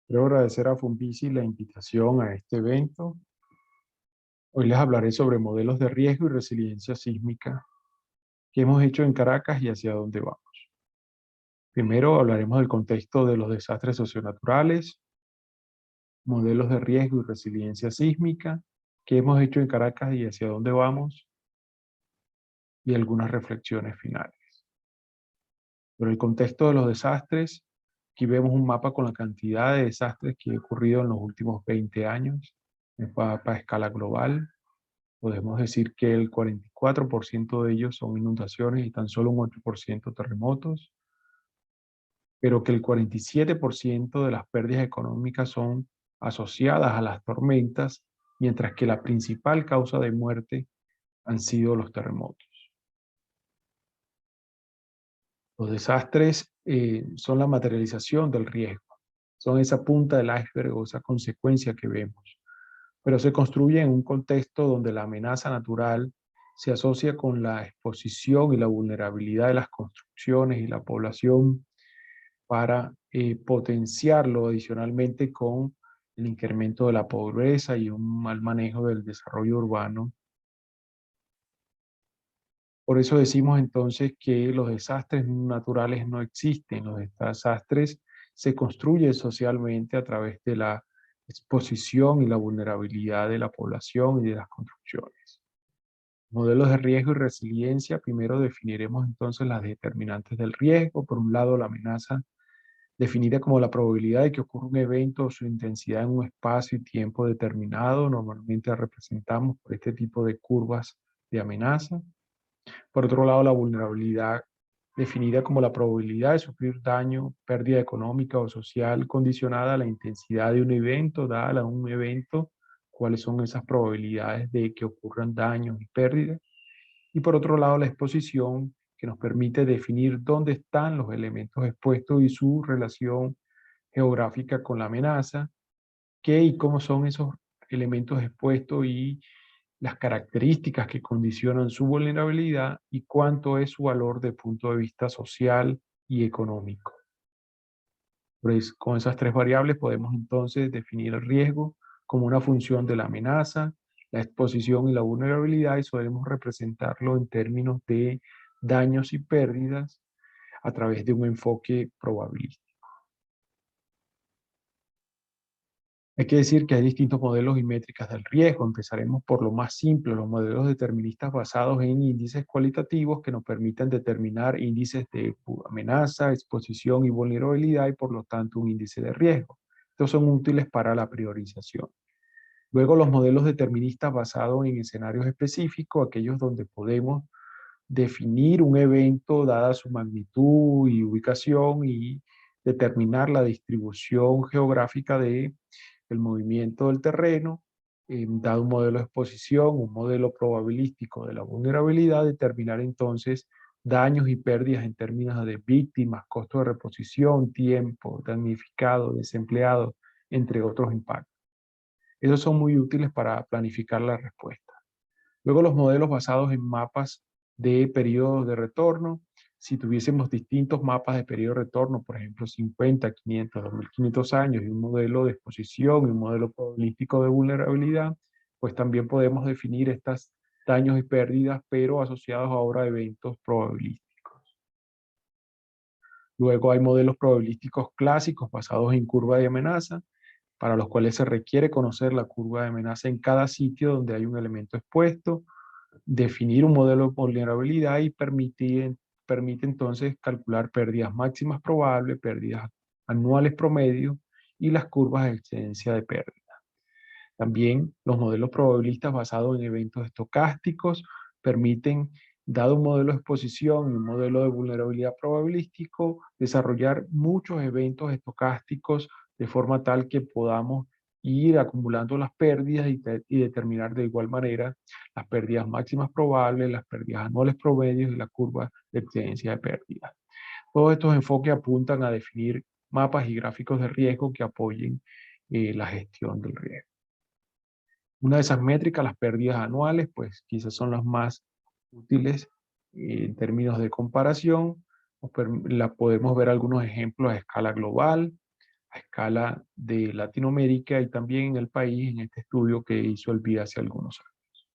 Quiero agradecer a Funvisi la invitación a este evento. Hoy les hablaré sobre modelos de riesgo y resiliencia sísmica que hemos hecho en Caracas y hacia dónde vamos. Primero hablaremos del contexto de los desastres socionaturales, modelos de riesgo y resiliencia sísmica que hemos hecho en Caracas y hacia dónde vamos, y algunas reflexiones finales. Pero el contexto de los desastres, aquí vemos un mapa con la cantidad de desastres que ha ocurrido en los últimos 20 años, en mapa a escala global. Podemos decir que el 44% de ellos son inundaciones y tan solo un 8% terremotos, pero que el 47% de las pérdidas económicas son asociadas a las tormentas, mientras que la principal causa de muerte han sido los terremotos. Los desastres son la materialización del riesgo, son esa punta del iceberg o esa consecuencia que vemos, pero se construye en un contexto donde la amenaza natural se asocia con la exposición y la vulnerabilidad de las construcciones y la población para potenciarlo adicionalmente con el incremento de la pobreza y un mal manejo del desarrollo urbano. Por eso decimos entonces que los desastres naturales no existen. Los desastres se construyen socialmente a través de la exposición y la vulnerabilidad de la población y de las construcciones. Modelos de riesgo y resiliencia. Primero definiremos entonces las determinantes del riesgo. Por un lado, la amenaza definida como la probabilidad de que ocurra un evento o su intensidad en un espacio y tiempo determinado. Normalmente la representamos por este tipo de curvas de amenaza. Por otro lado, la vulnerabilidad definida como la probabilidad de sufrir daño, pérdida económica o social condicionada a la intensidad de un evento, dada a un evento, cuáles son esas probabilidades de que ocurran daños y pérdidas. Y por otro lado, la exposición, que nos permite definir dónde están los elementos expuestos y su relación geográfica con la amenaza, qué y cómo son esos elementos expuestos y las características que condicionan su vulnerabilidad y cuánto es su valor de punto de vista social y económico. Pues con esas tres variables podemos entonces definir el riesgo como una función de la amenaza, la exposición y la vulnerabilidad, y podemos representarlo en términos de daños y pérdidas a través de un enfoque probabilístico. Hay que decir que hay distintos modelos y métricas del riesgo. Empezaremos por lo más simple, los modelos deterministas basados en índices cualitativos que nos permiten determinar índices de amenaza, exposición y vulnerabilidad y por lo tanto un índice de riesgo. Estos son útiles para la priorización. Luego los modelos deterministas basados en escenarios específicos, aquellos donde podemos definir un evento dada su magnitud y ubicación y determinar la distribución geográfica de el movimiento del terreno, dado un modelo de exposición, un modelo probabilístico de la vulnerabilidad, determinar entonces daños y pérdidas en términos de víctimas, costo de reposición, tiempo, damnificado, desempleado, entre otros impactos. Esos son muy útiles para planificar la respuesta. Luego los modelos basados en mapas de periodos de retorno. Si tuviésemos distintos mapas de periodo de retorno, por ejemplo 50, 500, 2500 años y un modelo de exposición y un modelo probabilístico de vulnerabilidad, pues también podemos definir estos daños y pérdidas, pero asociados ahora a eventos probabilísticos. Luego hay modelos probabilísticos clásicos basados en curva de amenaza, para los cuales se requiere conocer la curva de amenaza en cada sitio donde hay un elemento expuesto, definir un modelo de vulnerabilidad y permite entonces calcular pérdidas máximas probables, pérdidas anuales promedio y las curvas de excedencia de pérdida. También los modelos probabilistas basados en eventos estocásticos permiten, dado un modelo de exposición y un modelo de vulnerabilidad probabilístico, desarrollar muchos eventos estocásticos de forma tal que podamos ir acumulando las pérdidas y determinar de igual manera las pérdidas máximas probables, las pérdidas anuales promedios y la curva de excedencia de pérdida. Todos estos enfoques apuntan a definir mapas y gráficos de riesgo que apoyen la gestión del riesgo. Una de esas métricas, las pérdidas anuales, pues quizás son las más útiles en términos de comparación. La podemos ver algunos ejemplos a escala global. a escala de Latinoamérica y también en el país en este estudio que hizo el BID hace algunos años.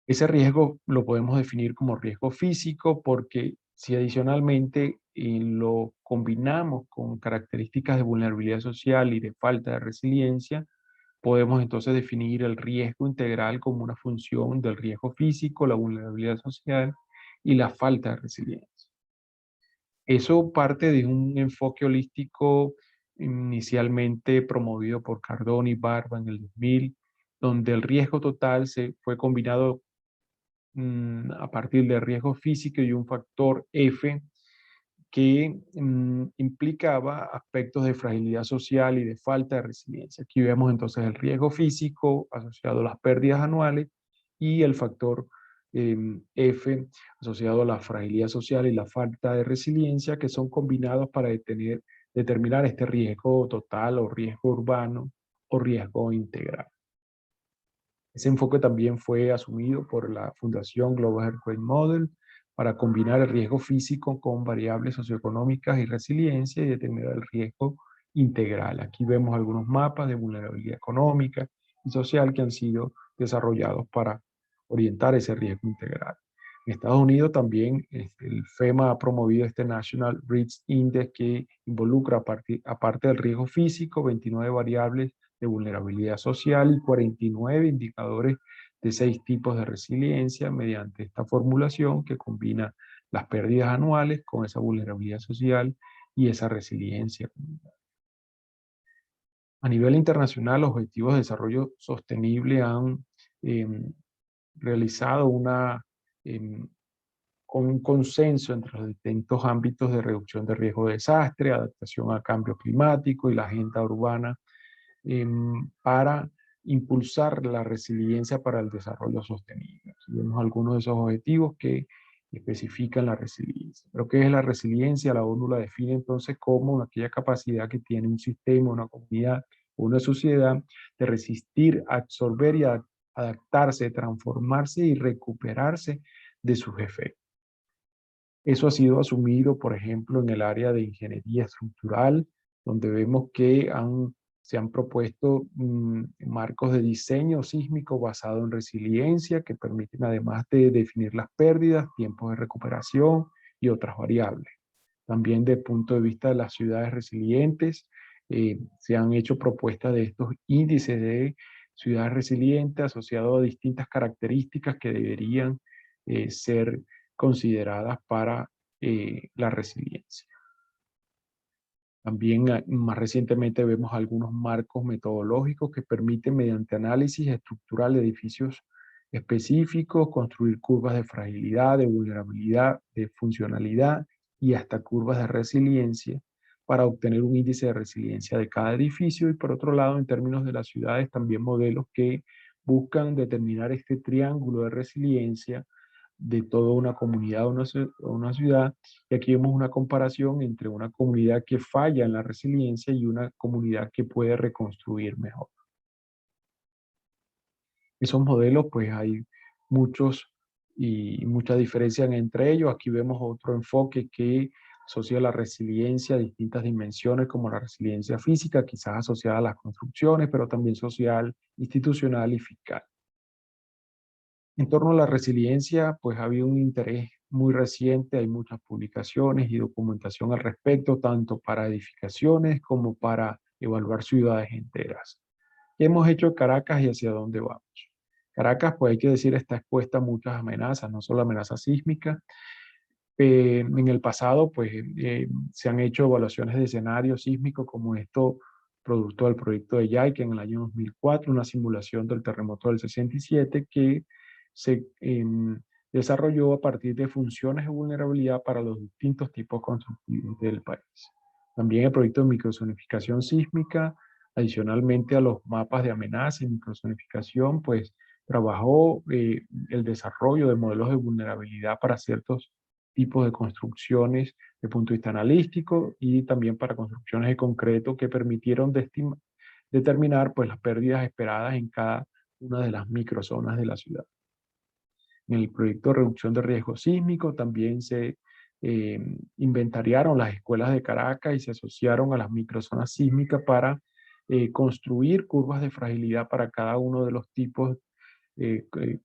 Ese riesgo lo podemos definir como riesgo físico porque si adicionalmente lo combinamos con características de vulnerabilidad social y de falta de resiliencia, podemos entonces definir el riesgo integral como una función del riesgo físico, la vulnerabilidad social y la falta de resiliencia. Eso parte de un enfoque holístico inicialmente promovido por Cardone y Barba en el 2000, donde el riesgo total se fue combinado a partir del riesgo físico y un factor F que implicaba aspectos de fragilidad social y de falta de resiliencia. Aquí vemos entonces el riesgo físico asociado a las pérdidas anuales y el factor F asociado a la fragilidad social y la falta de resiliencia, que son combinados para determinar este riesgo total o riesgo urbano o riesgo integral. Ese enfoque también fue asumido por la Fundación Global Earthquake Model para combinar el riesgo físico con variables socioeconómicas y resiliencia y determinar el riesgo integral. Aquí vemos algunos mapas de vulnerabilidad económica y social que han sido desarrollados para orientar ese riesgo integral. En Estados Unidos también el FEMA ha promovido este National Risk Index que involucra, aparte del riesgo físico, 29 variables de vulnerabilidad social y 49 indicadores de 6 tipos de resiliencia mediante esta formulación que combina las pérdidas anuales con esa vulnerabilidad social y esa resiliencia. A nivel internacional, los Objetivos de Desarrollo Sostenible han realizado un consenso entre los distintos ámbitos de reducción de riesgo de desastre, adaptación a cambio climático y la agenda urbana para impulsar la resiliencia para el desarrollo sostenible. Aquí vemos algunos de esos objetivos que especifican la resiliencia. ¿Pero qué es la resiliencia? La ONU la define entonces como aquella capacidad que tiene un sistema, una comunidad o una sociedad de resistir, absorber y adaptarse, transformarse y recuperarse de sus efectos. Eso ha sido asumido, por ejemplo, en el área de ingeniería estructural, donde vemos que se han propuesto marcos de diseño sísmico basado en resiliencia que permiten, además de definir las pérdidas, tiempos de recuperación y otras variables. También desde el punto de vista de las ciudades resilientes, se han hecho propuestas de estos índices de ciudades resilientes asociados a distintas características que deberían ser consideradas para la resiliencia. También más recientemente vemos algunos marcos metodológicos que permiten mediante análisis estructural de edificios específicos construir curvas de fragilidad, de vulnerabilidad, de funcionalidad y hasta curvas de resiliencia para obtener un índice de resiliencia de cada edificio y por otro lado en términos de las ciudades también modelos que buscan determinar este triángulo de resiliencia de toda una comunidad o una ciudad. Y aquí vemos una comparación entre una comunidad que falla en la resiliencia y una comunidad que puede reconstruir mejor. Esos modelos, pues hay muchos y muchas diferencias entre ellos. Aquí vemos otro enfoque que asocia la resiliencia a distintas dimensiones, como la resiliencia física, quizás asociada a las construcciones, pero también social, institucional y fiscal. En torno a la resiliencia, pues ha habido un interés muy reciente, hay muchas publicaciones y documentación al respecto, tanto para edificaciones como para evaluar ciudades enteras. ¿Qué hemos hecho en Caracas y hacia dónde vamos? Caracas, pues hay que decir, está expuesta a muchas amenazas, no solo amenazas sísmicas. En el pasado, pues se han hecho evaluaciones de escenarios sísmicos como esto, producto del proyecto de YAIC en el año 2004, una simulación del terremoto del 67 que se desarrolló a partir de funciones de vulnerabilidad para los distintos tipos constructivos del país. También el proyecto de microzonificación sísmica, adicionalmente a los mapas de amenaza y microzonificación, pues trabajó el desarrollo de modelos de vulnerabilidad para ciertos tipos de construcciones de punto de vista analítico y también para construcciones de concreto que permitieron determinar pues, las pérdidas esperadas en cada una de las microzonas de la ciudad. En el proyecto de reducción de riesgo sísmico también se inventariaron las escuelas de Caracas y se asociaron a las microzonas sísmicas para construir curvas de fragilidad para cada uno de los tipos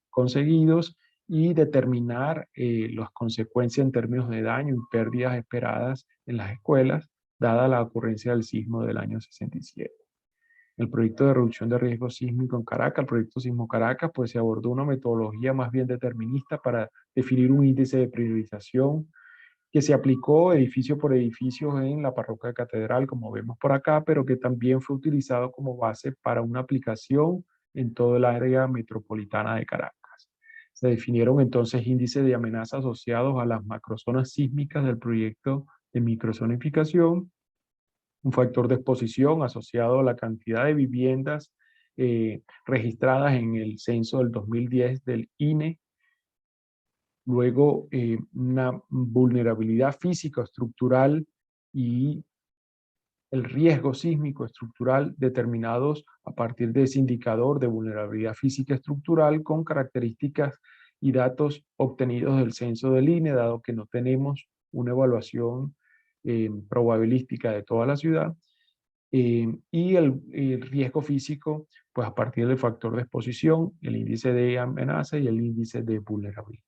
conseguidos y determinar las consecuencias en términos de daño y pérdidas esperadas en las escuelas, dada la ocurrencia del sismo del año 67. El proyecto de reducción de riesgo sísmico en Caracas, el proyecto Sismo Caracas, pues se abordó una metodología más bien determinista para definir un índice de priorización que se aplicó edificio por edificio en la parroquia de Catedral, como vemos por acá, pero que también fue utilizado como base para una aplicación en todo el área metropolitana de Caracas. Se definieron entonces índices de amenaza asociados a las macrozonas sísmicas del proyecto de microzonificación, un factor de exposición asociado a la cantidad de viviendas registradas en el censo del 2010 del INE. Luego, una vulnerabilidad física estructural y el riesgo sísmico estructural determinados a partir de ese indicador de vulnerabilidad física estructural con características y datos obtenidos del censo del INE, dado que no tenemos una evaluación probabilística de toda la ciudad. Y el riesgo físico, pues a partir del factor de exposición, el índice de amenaza y el índice de vulnerabilidad.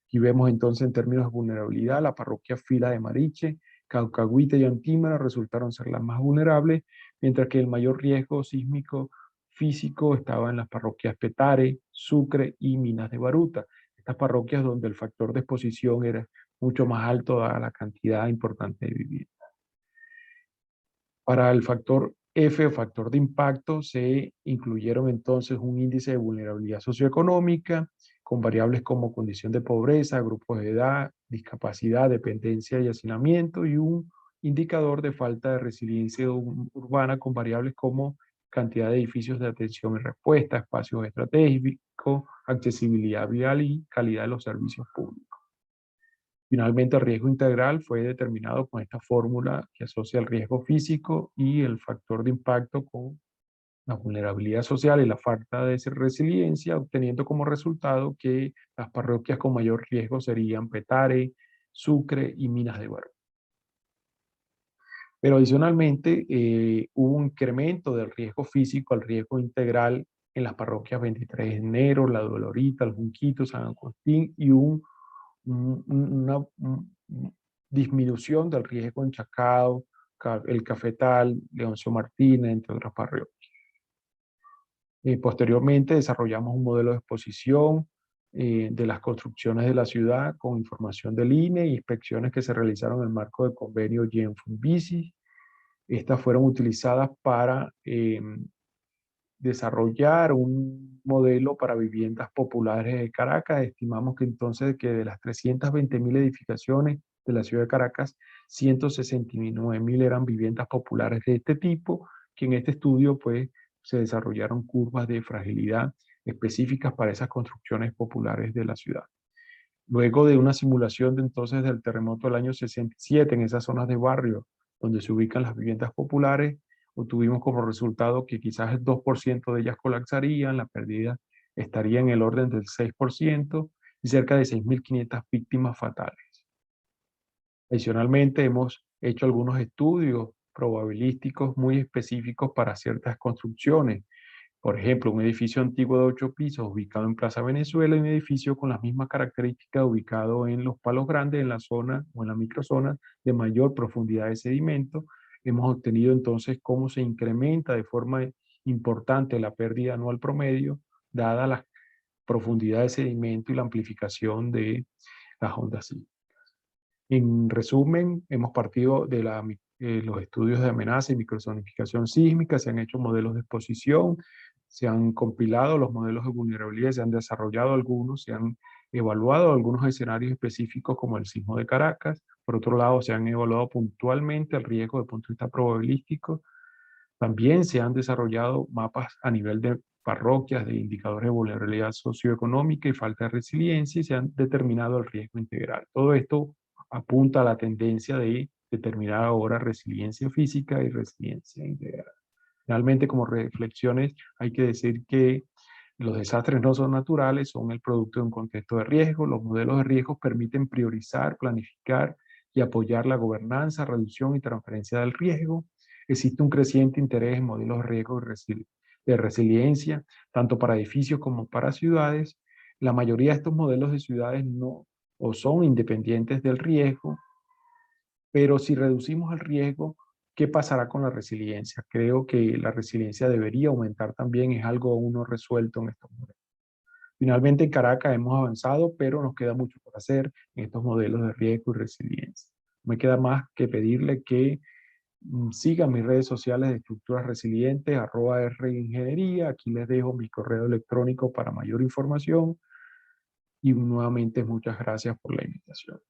Aquí vemos entonces en términos de vulnerabilidad, la parroquia Fila de Mariche, Caucahuita y Antímara resultaron ser las más vulnerables, mientras que el mayor riesgo sísmico físico estaba en las parroquias Petare, Sucre y Minas de Baruta. Estas parroquias donde el factor de exposición era mucho más alto dada la cantidad importante de viviendas. Para el factor F o factor de impacto se incluyeron entonces un índice de vulnerabilidad socioeconómica con variables como condición de pobreza, grupos de edad, discapacidad, dependencia y hacinamiento y un indicador de falta de resiliencia urbana con variables como cantidad de edificios de atención y respuesta, espacios estratégicos, accesibilidad vial y calidad de los servicios públicos. Finalmente, el riesgo integral fue determinado con esta fórmula que asocia el riesgo físico y el factor de impacto con la vulnerabilidad social y la falta de resiliencia, obteniendo como resultado que las parroquias con mayor riesgo serían Petare, Sucre y Minas de Barú. Pero adicionalmente hubo un incremento del riesgo físico al riesgo integral en las parroquias 23 de enero, La Dolorita, El Junquito, San Agustín y una disminución del riesgo en Chacao, El Cafetal, Leoncio Martínez, entre otras parroquias. Posteriormente desarrollamos un modelo de exposición de las construcciones de la ciudad con información del INE y inspecciones que se realizaron en el marco del convenio GENFUNVISI. Estas fueron utilizadas para desarrollar un modelo para viviendas populares de Caracas. Estimamos que entonces que de las 320.000 edificaciones de la ciudad de Caracas, 169.000 eran viviendas populares de este tipo, que en este estudio pues se desarrollaron curvas de fragilidad específicas para esas construcciones populares de la ciudad. Luego de una simulación de entonces del terremoto del año 67 en esas zonas de barrio donde se ubican las viviendas populares, obtuvimos como resultado que quizás el 2% de ellas colapsarían, la pérdida estaría en el orden del 6% y cerca de 6.500 víctimas fatales. Adicionalmente, hemos hecho algunos estudios probabilísticos muy específicos para ciertas construcciones. Por ejemplo, un edificio antiguo de 8 pisos ubicado en Plaza Venezuela y un edificio con las mismas características ubicado en Los Palos Grandes, en la zona o en la microzona de mayor profundidad de sedimento. Hemos obtenido entonces cómo se incrementa de forma importante la pérdida anual promedio, dada la profundidad de sedimento y la amplificación de las ondas sísmicas. En resumen, hemos partido de los estudios de amenaza y microzonificación sísmica, se han hecho modelos de exposición, se han compilado los modelos de vulnerabilidad, se han desarrollado algunos, se han evaluado algunos escenarios específicos como el sismo de Caracas. Por otro lado, se han evaluado puntualmente el riesgo desde el punto de vista probabilístico. También se han desarrollado mapas a nivel de parroquias de indicadores de vulnerabilidad socioeconómica y falta de resiliencia y se han determinado el riesgo integral. Todo esto apunta a la tendencia de determinar ahora resiliencia física y resiliencia integral. Finalmente, como reflexiones, hay que decir que los desastres no son naturales, son el producto de un contexto de riesgo. Los modelos de riesgo permiten priorizar, planificar y apoyar la gobernanza, reducción y transferencia del riesgo. Existe un creciente interés en modelos de riesgo de resiliencia, tanto para edificios como para ciudades. La mayoría de estos modelos de ciudades no o son independientes del riesgo, pero si reducimos el riesgo, ¿qué pasará con la resiliencia? Creo que la resiliencia debería aumentar también, es algo aún no resuelto en estos modelos. Finalmente, en Caracas hemos avanzado, pero nos queda mucho por hacer en estos modelos de riesgo y resiliencia. Me queda más que pedirle que sigan mis redes sociales de estructuras resilientes, @ringeniería. Aquí les dejo mi correo electrónico para mayor información y nuevamente muchas gracias por la invitación.